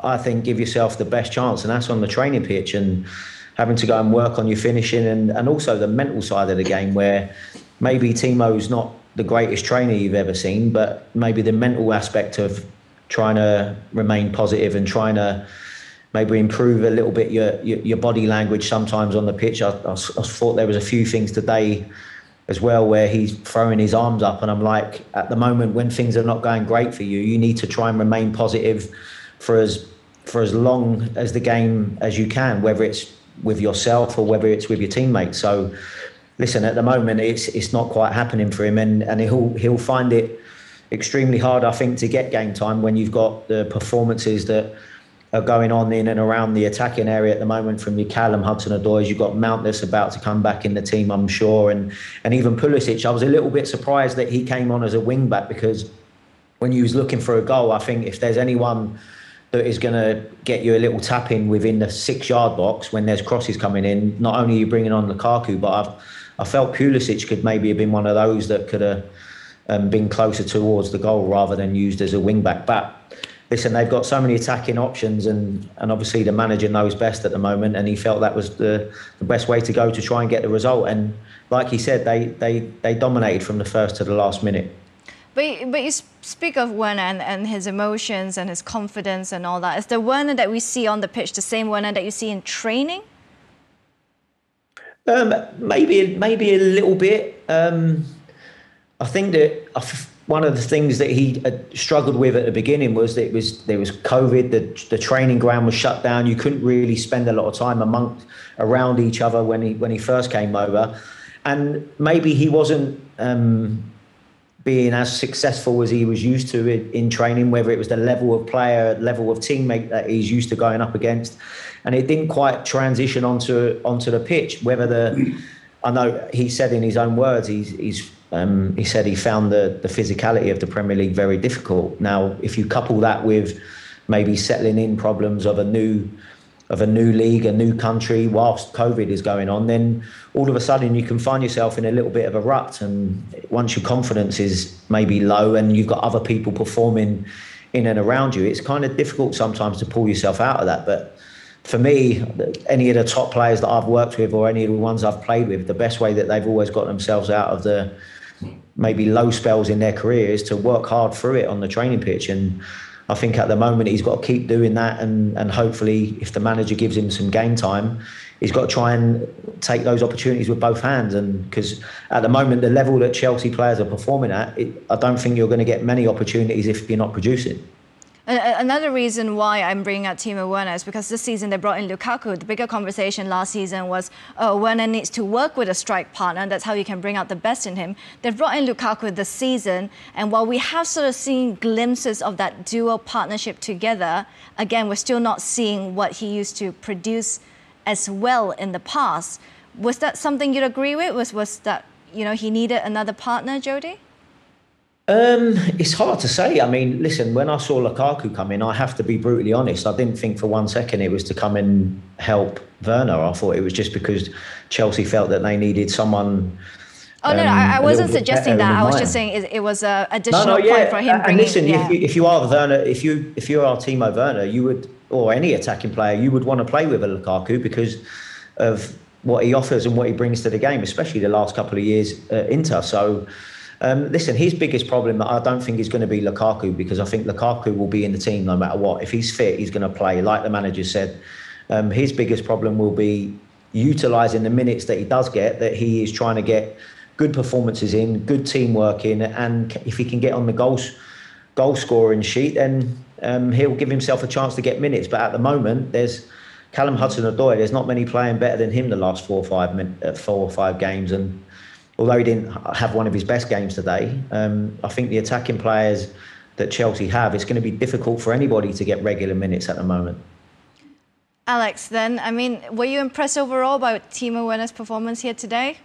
I think give yourself the best chance, and that's on the training pitch and having to go and work on your finishing and also the mental side of the game, where maybe Timo's not the greatest trainer you've ever seen, but maybe the mental aspect of trying to remain positive and trying to maybe improve a little bit your body language sometimes on the pitch. I thought there was a few things today as well where he's throwing his arms up, and I'm like, at the moment when things are not going great for you, you need to try and remain positive for as long as the game as you can, whether it's with yourself or whether it's with your teammates. So listen, at the moment it's not quite happening for him, and he'll find it extremely hard, I think, to get game time when you've got the performances that are going on in and around the attacking area at the moment from your Callum Hudson-Odoi. You've got Mount that's about to come back in the team, I'm sure, and even Pulisic. I was a little bit surprised that he came on as a wing back, because when you was looking for a goal, I think if there's anyone that is going to get you a little tap in within the 6-yard box when there's crosses coming in, not only are you bringing on Lukaku, but I felt Pulisic could maybe have been one of those that could have been closer towards the goal rather than used as a wing back. But listen, they've got so many attacking options, and obviously the manager knows best at the moment, and he felt that was the best way to go to try and get the result. And like he said, they dominated from the first to the last minute. But you speak of Werner and his emotions and his confidence and all that. Is the Werner that we see on the pitch the same Werner that you see in training? Maybe a little bit. I think that one of the things that he struggled with at the beginning was that there was COVID. The training ground was shut down. You couldn't really spend a lot of time around each other when he first came over, and maybe he wasn't being as successful as he was used to in training, whether it was the level of player, level of teammate that he's used to going up against, and it didn't quite transition onto the pitch. I know he said in his own words, he said he found the physicality of the Premier League very difficult. Now, if you couple that with maybe settling in problems of a new league, a new country, whilst COVID is going on, then all of a sudden you can find yourself in a little bit of a rut. And once your confidence is maybe low and you've got other people performing in and around you, it's kind of difficult sometimes to pull yourself out of that. But for me, any of the top players that I've worked with or any of the ones I've played with, the best way that they've always got themselves out of the maybe low spells in their career is to work hard through it on the training pitch. And I think at the moment he's got to keep doing that, and hopefully if the manager gives him some game time, he's got to try and take those opportunities with both hands. And because at the moment the level that Chelsea players are performing at, I don't think you're going to get many opportunities if you're not producing. Another reason why I'm bringing up Timo Werner is because this season they brought in Lukaku. The bigger conversation last season was, Werner needs to work with a strike partner, and that's how you can bring out the best in him. They've brought in Lukaku this season, and while we have sort of seen glimpses of that dual partnership together, again, we're still not seeing what he used to produce as well in the past. Was that something you'd agree with? Was that, he needed another partner, Jody? It's hard to say. I mean, listen, when I saw Lukaku come in, I have to be brutally honest, I didn't think for 1 second it was to come and help Werner. I thought it was just because Chelsea felt that they needed someone. Oh, no, I wasn't suggesting that. I was just saying it was an additional point for him bringing. And listen, if you are Werner, if you are Timo Werner, you would, or any attacking player, you would want to play with a Lukaku because of what he offers and what he brings to the game, especially the last couple of years at Inter. So. Listen, his biggest problem, I don't think, is going to be Lukaku, because I think Lukaku will be in the team no matter what. If he's fit, he's going to play, like the manager said. His biggest problem will be utilising the minutes that he does get, that he is trying to get good performances in, good teamwork in, and if he can get on the goal scoring sheet, then he'll give himself a chance to get minutes. But at the moment, there's Callum Hudson-Odoi. There's not many playing better than him the last 4 or 5 games, and although he didn't have one of his best games today, I think the attacking players that Chelsea have, it's going to be difficult for anybody to get regular minutes at the moment. Alex, then, I mean, were you impressed overall by Timo Werner's performance here today?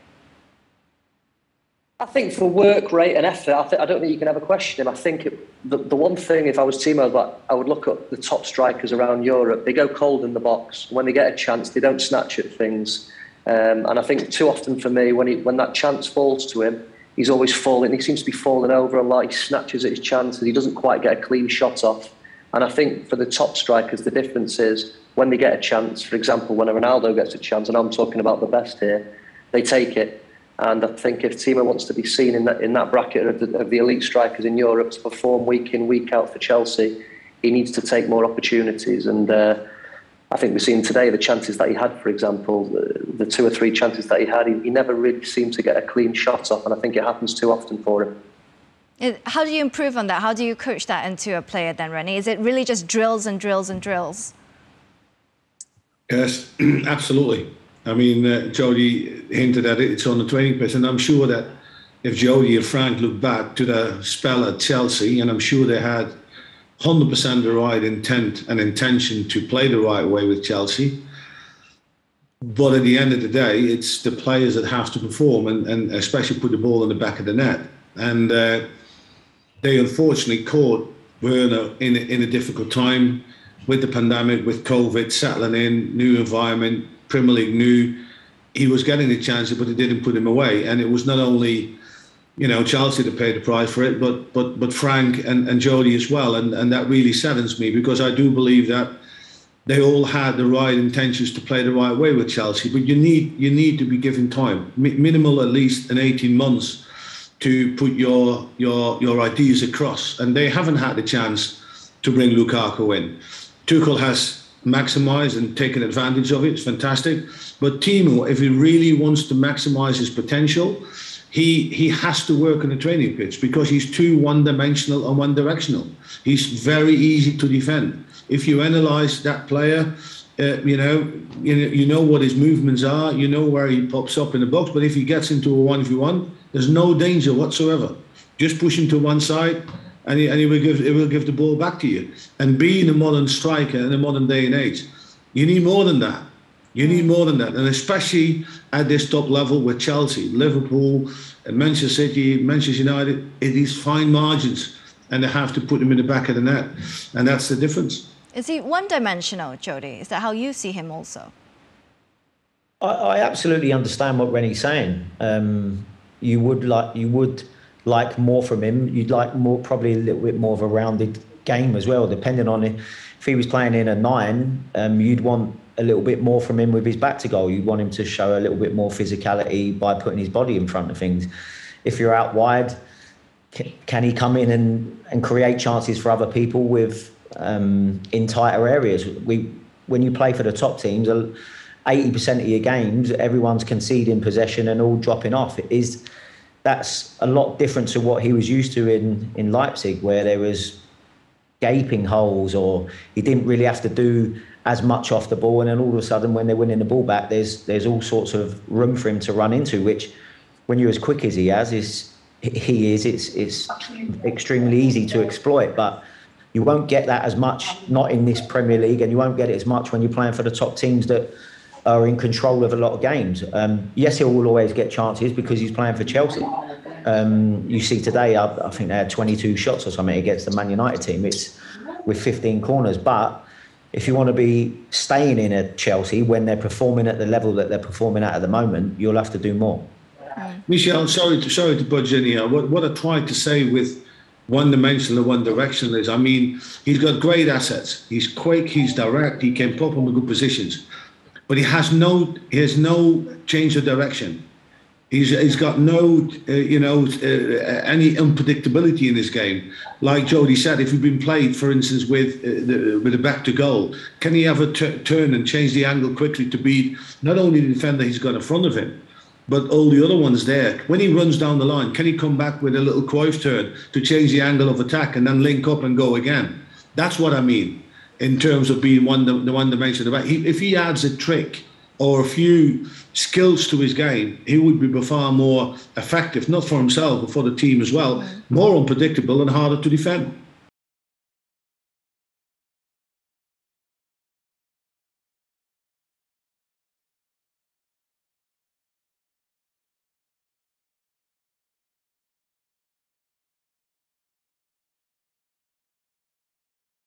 I think for work rate and effort, I don't think you can ever question him. I think the one thing, if I was Timo, I would look at the top strikers around Europe. They go cold in the box. When they get a chance, they don't snatch at things. And I think too often for me, when that chance falls to him, he's always falling. He seems to be falling over a lot. He snatches at his chances. He doesn't quite get a clean shot off. And I think for the top strikers, the difference is when they get a chance, for example, when a Ronaldo gets a chance, and I'm talking about the best here, they take it. And I think if Timo wants to be seen in that bracket of the elite strikers in Europe to perform week in, week out for Chelsea, he needs to take more opportunities. And I think we've seen today the chances that he had, for example, the 2 or 3 chances that he had, he never really seemed to get a clean shot off. And I think it happens too often for him. How do you improve on that? How do you coach that into a player then, Rennie? Is it really just drills and drills and drills? Yes, absolutely. I mean, Jody hinted at it, it's on the training pitch, and I'm sure that if Jody and Frank look back to the spell at Chelsea, and I'm sure they had 100% the right intent and intention to play the right way with Chelsea, but at the end of the day, it's the players that have to perform and especially put the ball in the back of the net. And they unfortunately caught Werner in a difficult time with the pandemic, with COVID, settling in, new environment, Premier League knew he was getting the chances, but they didn't put him away. And it was not only, Chelsea that paid the price for it, but Frank and Jody as well. And that really saddens me, because I do believe that they all had the right intentions to play the right way with Chelsea. But you need to be given time, minimal at least in 18 months, to put your ideas across. And they haven't had the chance to bring Lukaku in. Tuchel has maximised and taken advantage of it. It's fantastic. But Timo, if he really wants to maximise his potential, he has to work on the training pitch, because he's too one-dimensional and one-directional. He's very easy to defend. If you analyse that player, you know what his movements are, you know where he pops up in the box. But if he gets into a 1v1, there's no danger whatsoever. Just push him to one side, and he will give the ball back to you. And being a modern striker in a modern day and age, you need more than that. You need more than that. And especially at this top level with Chelsea, Liverpool, Manchester City, Manchester United, it is fine margins, and they have to put them in the back of the net. And that's the difference. Is he one-dimensional, Jody? Is that how you see him also? I absolutely understand what Rennie's saying. You would like more from him. You'd like more, probably a little bit more of a rounded game as well, depending on if he was playing in a 9. You'd want a little bit more from him with his back to goal. You'd want him to show a little bit more physicality by putting his body in front of things. If you're out wide, can he come in and create chances for other people with in tighter areas? When you play for the top teams, 80% of your games, everyone's conceding possession and all dropping off. That's a lot different to what he was used to in Leipzig, where there was gaping holes, or he didn't really have to do as much off the ball. And then all of a sudden, when they're winning the ball back, there's all sorts of room for him to run into, which when you're as quick as he is, it's extremely easy to exploit. But you won't get that as much, not in this Premier League, and you won't get it as much when you're playing for the top teams that are in control of a lot of games. Yes, he will always get chances because he's playing for Chelsea. You see today, I think they had 22 shots or something against the Man United team. It's with 15 corners. But if you want to be staying in a Chelsea when they're performing at the level that they're performing at the moment, you'll have to do more. Michelle, sorry to budge in here. What I tried to say with one-dimensional and one-directional is, I mean, he's got great assets. He's quick, he's direct, he can pop in good positions. But he has no change of direction. He's got no, any unpredictability in his game. Like Jody said, if he'd been played, for instance, with a back to goal, can he ever turn and change the angle quickly to beat not only the defender he's got in front of him, but all the other ones there? When he runs down the line, can he come back with a little Cruyff turn to change the angle of attack and then link up and go again? That's what I mean in terms of being the one dimension. If he adds a trick or a few skills to his game, he would be far more effective, not for himself, but for the team as well, more unpredictable and harder to defend.